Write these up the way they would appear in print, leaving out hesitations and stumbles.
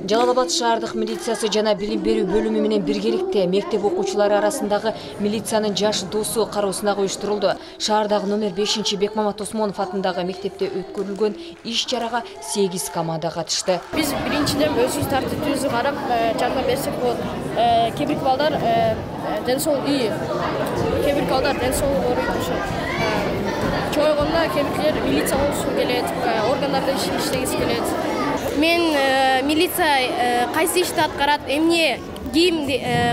Жалал Абад шаардык милициясы жана билим берүү бөлүмү менен биргеликте мектеп окуучулары арасындагы милициянын жаш досу кароо сынагы уюштурулду. Шаардагы номер 5 Бекмамат Осмонов атындагы мектепте өткөрүлгөн иш-чарага 8 команда катышты. Биз биринчиден өзүбүз тартиптүүбүздү карап, жардам берсек болот. Кээ бир балдар ден соолугу ий, кээ бир балдар ден соолугу ооруйт. Чоңойгондо кээ бирлер милиция болушу келет, органдарда иштегиси келет. Мен милиция кайсы ишти аткарат, эмне кийим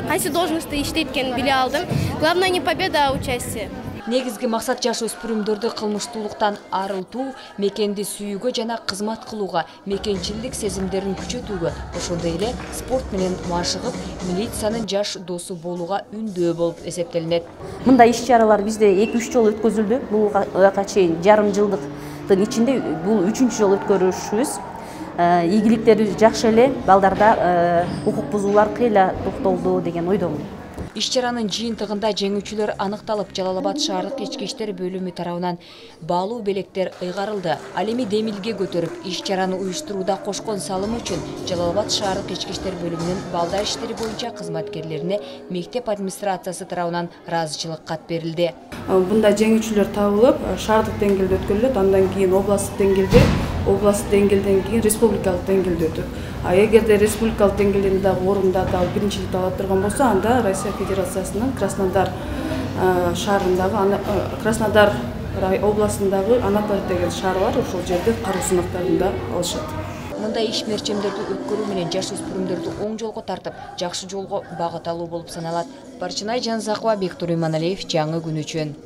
кайсы должностьта иштейт экенин биле алдым. Главное не победа, а участие. Негизги максат жаш өспүрүмдөрдү кылмыштуулуктан арылтуу, мекенди сүйүүгө жана кызмат кылууга, мекенчилдик сезимдерин күчөтүүгө, ошондой эле спорт менен машыгып, милициянын жаш досу болууга үндөө болуп эсептелинет. Мындай иш-чаралар бизде 2-3 жолу өткөзүлдү. Буга чейин жарым жылдыктын ичинде бул 3-үчү жолу өткөрүшүбүз. Ийгиликтери жакшы эле, балдарда укук бузуулар кыйла токтолду деген ойдомун. Иш-чаранын жыйынтыгында жеңүүчүлөр аныкталып, Жалал Абад шаардык ички иштер бөлүмү тарабынан баалуу белектер ыйгарылды. Ал эми демилге көтөрүп, иш-чараны уюштурууда кошкон салымы үчүн Жалал Абад шаардык ички иштер бөлүмүнүн балдар иштери боюнча кызматкерлерине мектеп администрациясы тарабынан ыраазычылык кат берилди. Бундай жеңүүчүлөр табылып, шаардык деңгээлде өткөрүлөт, андан кийин областтык деңгээлден кийин республикалык деңгээлде өтөт. Эгерде республикалык деңгээлдеги орундарда биринчиликти ала турган болсо, анда Россия Федерациясынын Краснодар шаарындагы, Краснодар областындагы Анатолий деген шаар бар, ошол жерде кароо сынактарында алышат. Мындай иш-мерчемдерди өткөрүү менен жаш өспүрүмдөрдү оң жолго тартып, жакшы жолго багыт алуу болуп саналат. Барчынай Жанзакова, Бектур Иманалиев, жаңы күн үчүн.